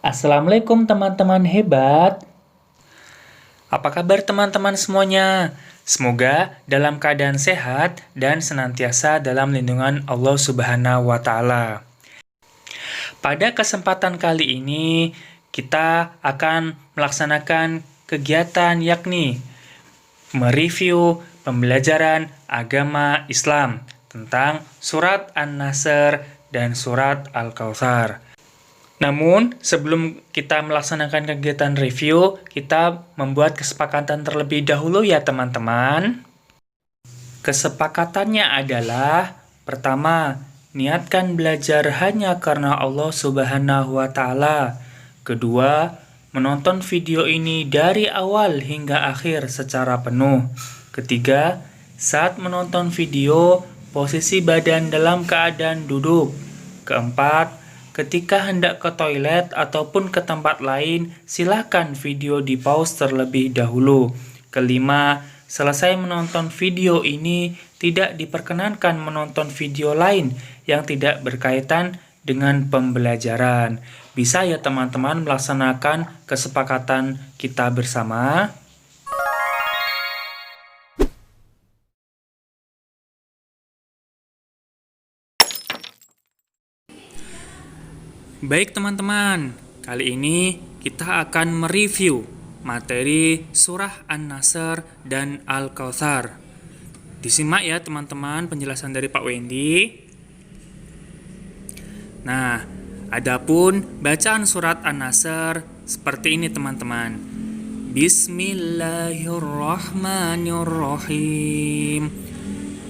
Assalamualaikum teman-teman hebat. Apa kabar teman-teman semuanya? Semoga dalam keadaan sehat dan senantiasa dalam lindungan Allah Subhanahu wa Ta'ala. Pada kesempatan kali ini, kita akan melaksanakan kegiatan yakni mereview pembelajaran agama Islam tentang surat An-Nasr dan surat Al-Kautsar. Namun, sebelum kita melaksanakan kegiatan review, kita membuat kesepakatan terlebih dahulu ya teman-teman. Kesepakatannya adalah, pertama, niatkan belajar hanya karena Allah Subhanahu wa Ta'ala. Kedua, menonton video ini dari awal hingga akhir secara penuh. Ketiga, saat menonton video, posisi badan dalam keadaan duduk. Keempat, ketika hendak ke toilet ataupun ke tempat lain, silakan video di pause terlebih dahulu. Kelima, selesai menonton video ini, tidak diperkenankan menonton video lain yang tidak berkaitan dengan pembelajaran. Bisa ya teman-teman melaksanakan kesepakatan kita bersama? Baik teman-teman, kali ini kita akan mereview materi surah An-Nasr dan Al-Kautsar. Disimak ya teman-teman penjelasan dari Pak Wendy. Nah, adapun bacaan surat An-Nasr seperti ini teman-teman. Bismillahirrahmanirrahim.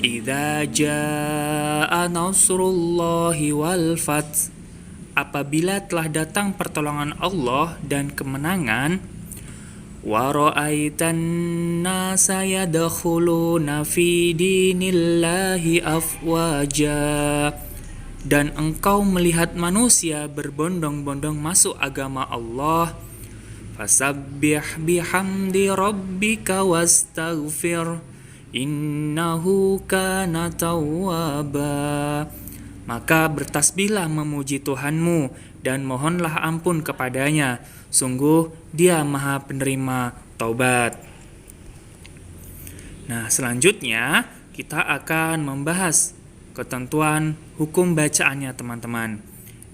Idza jaa nasrullahi wal fath. Apabila telah datang pertolongan Allah dan kemenangan, wa ra'aitan nasa yadkhuluna fi dinillahi afwaja, dan engkau melihat manusia berbondong-bondong masuk agama Allah, fasabbih bihamdi rabbika wastaghfir innahu kana tawwaba. Maka bertasbihlah memuji Tuhanmu dan mohonlah ampun kepadanya. Sungguh Dia Maha Penerima Taubat. Nah, selanjutnya kita akan membahas ketentuan hukum bacaannya teman-teman.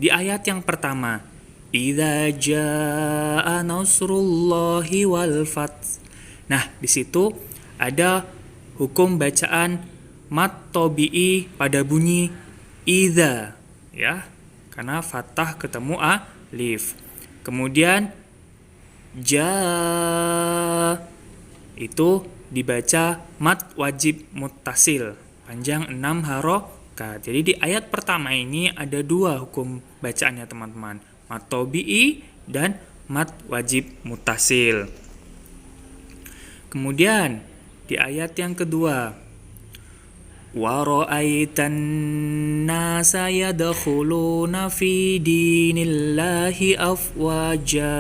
Di ayat yang pertama, idza jaa nasrullahi wal fath. Nah, di situ ada hukum bacaan mad tabi'i pada bunyi idza, ya, karena fathah ketemu alif. Kemudian ja itu dibaca mad wajib muttasil panjang 6 harokat. Jadi di ayat pertama ini ada dua hukum bacaannya teman-teman, mad tabi'i dan mad wajib muttasil. Kemudian di ayat yang kedua, wa ra'aitan nasa yadkhuluna fi dinillahi afwaja.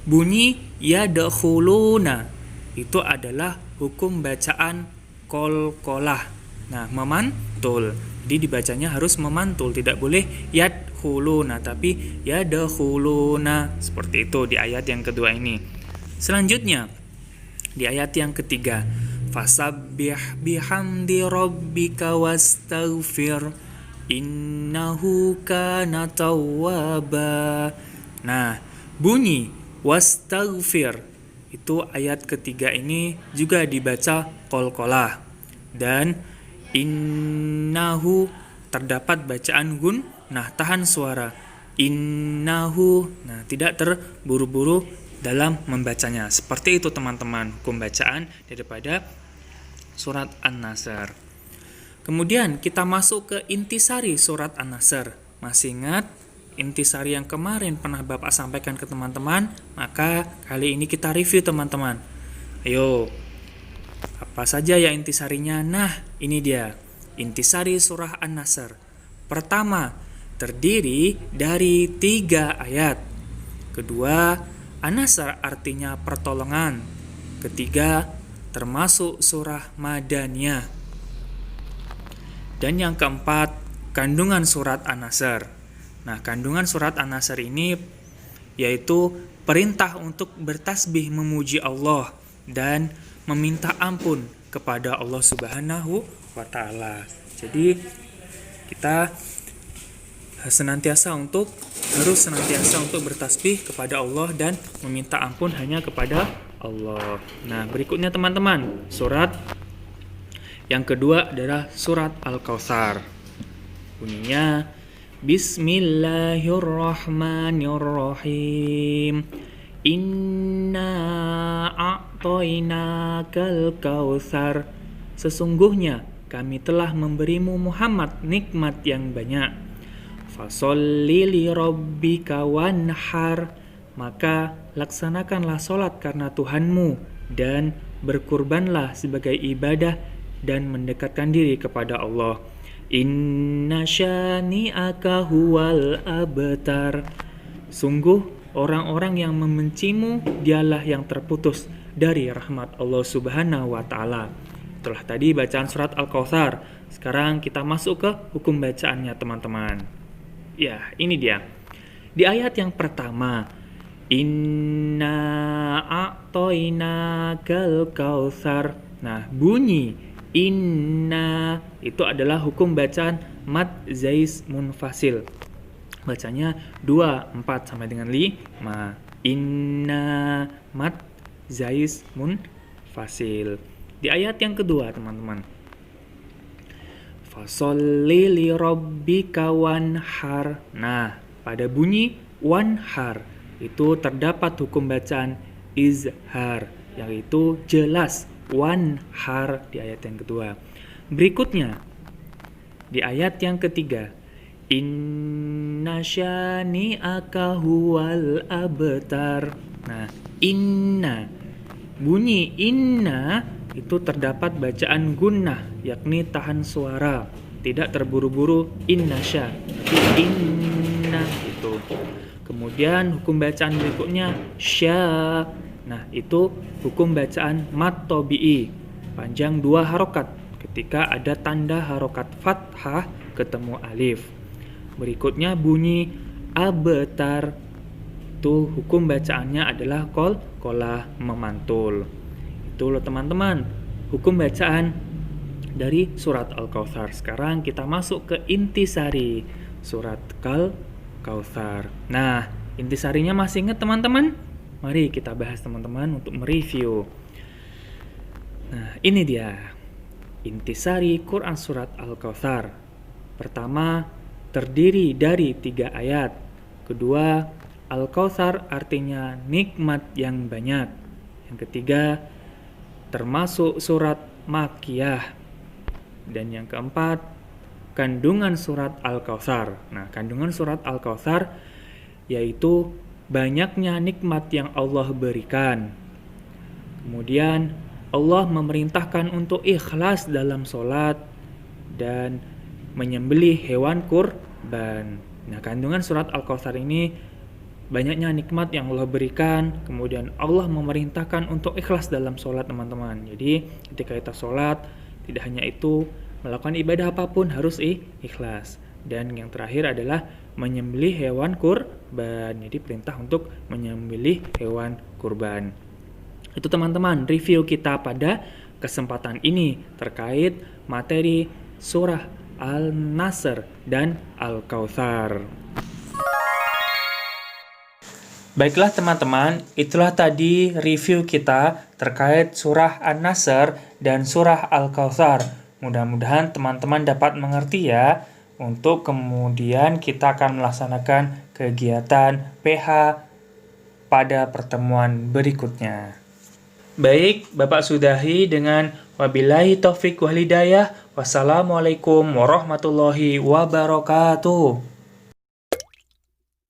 Bunyi yadkhuluna itu adalah hukum bacaan qalqalah. Nah, memantul. Jadi dibacanya harus memantul, tidak boleh yadkhuluna tapi yadkhuluna. Seperti itu di ayat yang kedua ini. Selanjutnya di ayat yang ketiga, fasabbih bihamdi rabbika wastaghfir innahu kana tawwaba. Nah, bunyi wastaghfir itu ayat ketiga ini juga dibaca qalqalah, dan innahu terdapat bacaan gun. Nah, tahan suara innahu. Nah, tidak terburu-buru dalam membacanya. Seperti itu teman-teman hukum bacaan daripada surat An-Nasr. Kemudian kita masuk ke intisari surat An-Nasr. Masih ingat intisari yang kemarin pernah Bapak sampaikan ke teman-teman? Maka kali ini kita review teman-teman. Ayo, apa saja ya intisarinya? Nah, ini dia intisari surah An-Nasr. Pertama, terdiri dari 3 ayat. Kedua, An-Nasr artinya pertolongan. Ketiga, termasuk surah Madaniyah. Dan yang keempat, kandungan surat An-Nasr. Nah, kandungan surat An-Nasr ini yaitu perintah untuk bertasbih memuji Allah dan meminta ampun kepada Allah Subhanahu wa taala. Jadi kita harus senantiasa untuk bertasbih kepada Allah dan meminta ampun hanya kepada Allah. Nah, berikutnya teman-teman, surat yang kedua adalah surat Al-Kautsar. Bunyinya Bismillahirrahmanirrahim. Inna a'toinakal kautsar. Sesungguhnya kami telah memberimu Muhammad nikmat yang banyak. Fasholli li rabbika wanhar. Maka laksanakanlah sholat karena Tuhanmu dan berkurbanlah sebagai ibadah dan mendekatkan diri kepada Allah. Inna syani'aka huwal abtar. Sungguh orang-orang yang membencimu dialah yang terputus dari rahmat Allah Subhanahu wa taala. Itulah tadi bacaan surat Al-Kautsar. Sekarang kita masuk ke hukum bacaannya teman-teman. Ya, ini dia. Di ayat yang pertama, Inna a'toinakal kautsar. Nah, bunyi inna itu adalah hukum bacaan mad zais munfasil. Bacanya 2, 4 sampai dengan 5. Inna mad zais munfasil. Di ayat yang kedua, teman-teman. Fasholli li rabbika wanhar. Nah, pada bunyi wanhar itu terdapat hukum bacaan izhar, yaitu jelas, wanhar di ayat yang kedua. Berikutnya di ayat yang ketiga, inna syani'aka huwal abtar. Nah, inna, bunyi inna itu terdapat bacaan gunnah, yakni tahan suara, tidak terburu-buru innasya, tapi inna itu. Kemudian hukum bacaan berikutnya sya. Nah, itu hukum bacaan mad tabi'i, panjang 2 harokat ketika ada tanda harokat fathah ketemu alif. Berikutnya bunyi abtar. Itu hukum bacaannya adalah qolah memantul. Itu loh teman-teman, hukum bacaan dari surat Al-Kautsar. Sekarang kita masuk ke intisari surat Kautsar. Nah, intisarinya masih ingat teman-teman? Mari kita bahas teman-teman untuk mereview. Nah, ini dia intisari Quran surat Al-Kautsar. Pertama, terdiri dari 3 ayat. Kedua, Al-Kautsar artinya nikmat yang banyak. Yang ketiga, termasuk surat Makkiyah. Dan yang keempat, kandungan surat Al-Kautsar. Nah, kandungan surat Al-Kautsar yaitu banyaknya nikmat yang Allah berikan. Kemudian Allah memerintahkan untuk ikhlas dalam sholat dan menyembelih hewan kurban. Nah, kandungan surat Al-Kautsar ini banyaknya nikmat yang Allah berikan. Kemudian Allah memerintahkan untuk ikhlas dalam sholat teman-teman. Jadi ketika kita sholat, tidak hanya itu, melakukan ibadah apapun harus ikhlas. Dan yang terakhir adalah menyembelih hewan kurban. Jadi perintah untuk menyembelih hewan kurban. Itu teman-teman review kita pada kesempatan ini terkait materi surah Al-Nasr dan Al-Kautsar. Baiklah teman-teman, itulah tadi review kita terkait surah An-Nasr dan surah Al-Kautsar. Mudah-mudahan teman-teman dapat mengerti ya. Untuk kemudian kita akan melaksanakan kegiatan PH pada pertemuan berikutnya. Baik, Bapak sudahi dengan wabillahi taufik wal hidayah. Wassalamualaikum warahmatullahi wabarakatuh.